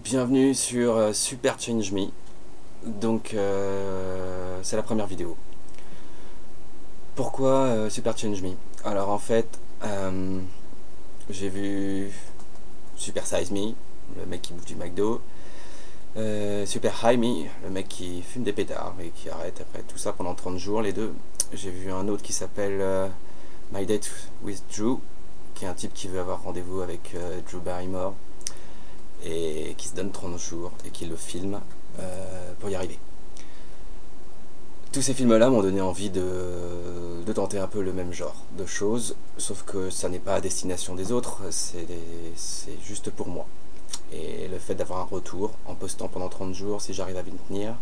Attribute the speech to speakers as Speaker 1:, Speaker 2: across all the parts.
Speaker 1: Bienvenue sur Super Change Me. Donc c'est la première vidéo. Pourquoi Super Change Me? Alors en fait, j'ai vu Super Size Me, le mec qui bouffe du McDo, Super High Me, le mec qui fume des pétards et qui arrête après tout ça pendant 30 jours, les deux. J'ai vu un autre qui s'appelle My Date with Drew, qui est un type qui veut avoir rendez-vous avec Drew Barrymore et qui se donne 30 jours et qui le filme pour y arriver. Tous ces films-là m'ont donné envie de tenter un peu le même genre de choses, sauf que ça n'est pas à destination des autres, c'est juste pour moi. Et le fait d'avoir un retour en postant pendant 30 jours, si j'arrive à m'y tenir,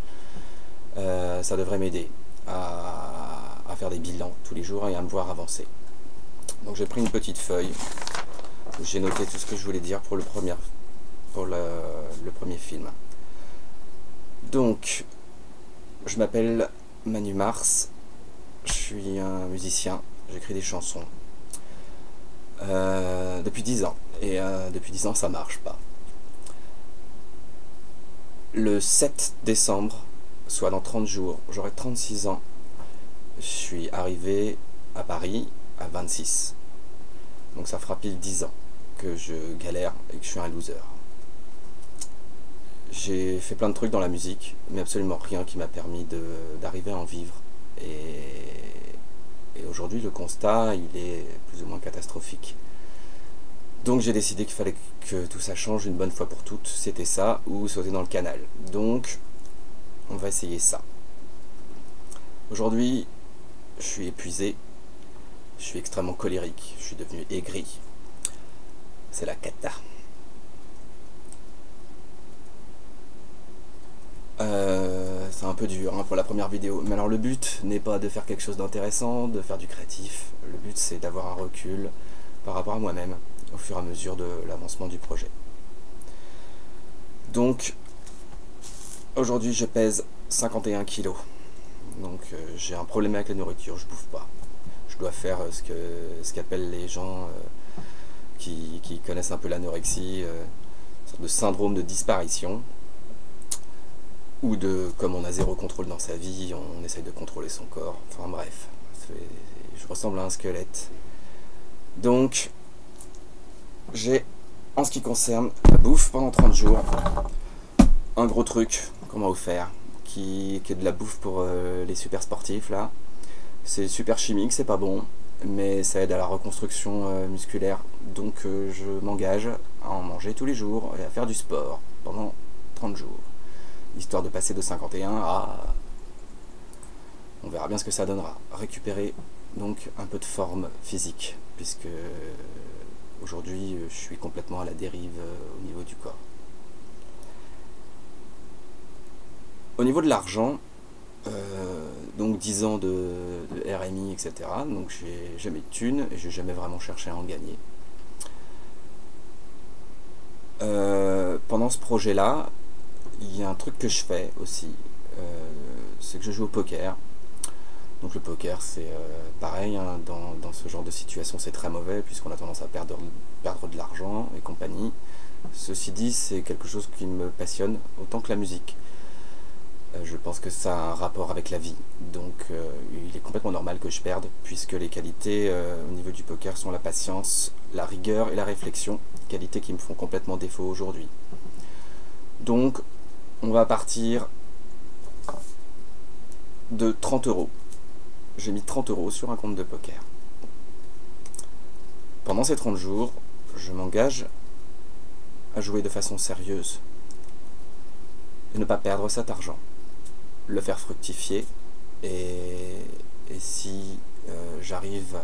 Speaker 1: ça devrait m'aider à faire des bilans tous les jours et à me voir avancer. Donc j'ai pris une petite feuille où j'ai noté tout ce que je voulais dire pour le premier film. Donc, je m'appelle Manu Mars, je suis un musicien, j'écris des chansons depuis 10 ans, et depuis 10 ans ça marche pas. Le 7 décembre, soit dans 30 jours, j'aurai 36 ans, je suis arrivé à Paris à 26. Donc ça fera pile 10 ans que je galère et que je suis un loser. J'ai fait plein de trucs dans la musique, mais absolument rien qui m'a permis d'arriver à en vivre. Et aujourd'hui, le constat, il est plus ou moins catastrophique. Donc j'ai décidé qu'il fallait que tout ça change une bonne fois pour toutes. C'était ça, ou sauter dans le canal. Donc, on va essayer ça. Aujourd'hui, je suis épuisé, je suis extrêmement colérique, je suis devenu aigri. C'est la cata. C'est un peu dur pour la première vidéo, mais alors le but n'est pas de faire quelque chose d'intéressant, de faire du créatif, le but c'est d'avoir un recul par rapport à moi-même au fur et à mesure de l'avancement du projet. Donc aujourd'hui je pèse 51 kilos, donc j'ai un problème avec la nourriture, je bouffe pas. Je dois faire ce qu'appellent les gens qui connaissent un peu l'anorexie, une sorte de syndrome de disparition. Ou comme on a zéro contrôle dans sa vie, on essaye de contrôler son corps. Enfin bref, je ressemble à un squelette. Donc, j'ai, en ce qui concerne la bouffe pendant 30 jours, un gros truc qu'on m'a offert, qui est de la bouffe pour les super sportifs là. C'est super chimique, c'est pas bon, mais ça aide à la reconstruction musculaire. Donc je m'engage à en manger tous les jours et à faire du sport pendant 30 jours. Histoire de passer de 51 à... On verra bien ce que ça donnera. Récupérer donc un peu de forme physique, puisque aujourd'hui je suis complètement à la dérive au niveau du corps. Au niveau de l'argent, donc 10 ans de RMI, etc. Donc j'ai jamais de thunes et j'ai jamais vraiment cherché à en gagner. Pendant ce projet-là, il y a un truc que je fais aussi, c'est que je joue au poker. Donc le poker c'est pareil, dans ce genre de situation c'est très mauvais puisqu'on a tendance à perdre de l'argent et compagnie. Ceci dit, c'est quelque chose qui me passionne autant que la musique. Je pense que ça a un rapport avec la vie, donc il est complètement normal que je perde puisque les qualités au niveau du poker sont la patience, la rigueur et la réflexion, qualités qui me font complètement défaut aujourd'hui. Donc on va partir de 30 €. J'ai mis 30 € sur un compte de poker. Pendant ces 30 jours, je m'engage à jouer de façon sérieuse et ne pas perdre cet argent, le faire fructifier et si j'arrive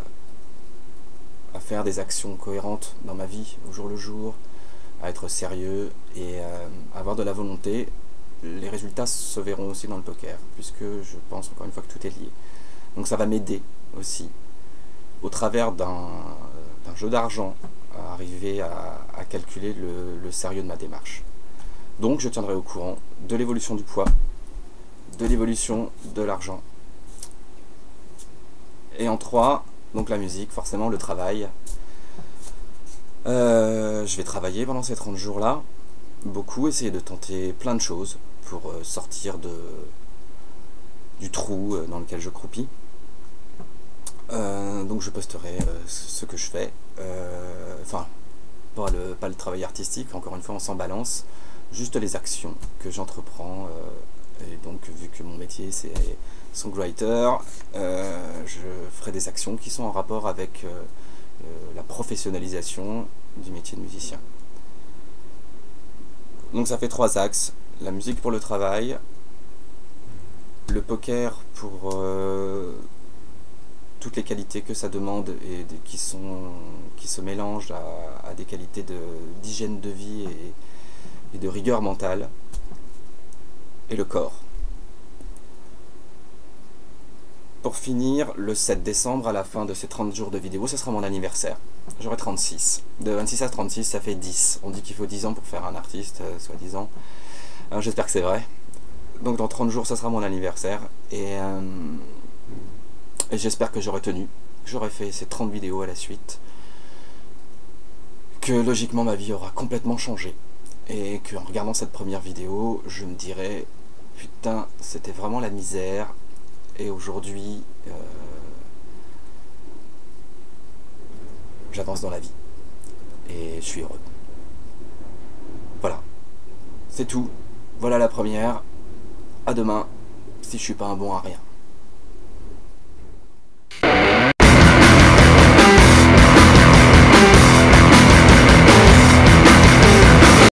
Speaker 1: à faire des actions cohérentes dans ma vie au jour le jour, à être sérieux et à avoir de la volonté, les résultats se verront aussi dans le poker, puisque je pense encore une fois que tout est lié. Donc ça va m'aider aussi, au travers d'un jeu d'argent, à arriver à calculer le sérieux de ma démarche. Donc je tiendrai au courant de l'évolution du poids, de l'évolution de l'argent. Et en 3, donc la musique, forcément le travail. Je vais travailler pendant ces 30 jours là, beaucoup essayer de tenter plein de choses pour sortir du trou dans lequel je croupis. Donc je posterai ce que je fais, enfin pas le travail artistique, encore une fois on s'en balance, juste les actions que j'entreprends, et donc vu que mon métier c'est songwriter, je ferai des actions qui sont en rapport avec la professionnalisation du métier de musicien. Donc ça fait 3 axes: la musique pour le travail, le poker pour toutes les qualités que ça demande et qui se mélangent à des qualités d'hygiène de vie et de rigueur mentale, et le corps. Pour finir, le 7 décembre, à la fin de ces 30 jours de vidéo, ce sera mon anniversaire. J'aurai 36. De 26 à 36, ça fait 10. On dit qu'il faut 10 ans pour faire un artiste, soi-disant. J'espère que c'est vrai. Donc dans 30 jours, ça sera mon anniversaire. Et j'espère que j'aurai tenu. J'aurai fait ces 30 vidéos à la suite. Que logiquement, ma vie aura complètement changé. Et qu'en regardant cette première vidéo, je me dirais, putain, c'était vraiment la misère. Et aujourd'hui, j'avance dans la vie. Et je suis heureux. Voilà. C'est tout. Voilà la première. À demain, si je suis pas un bon à rien.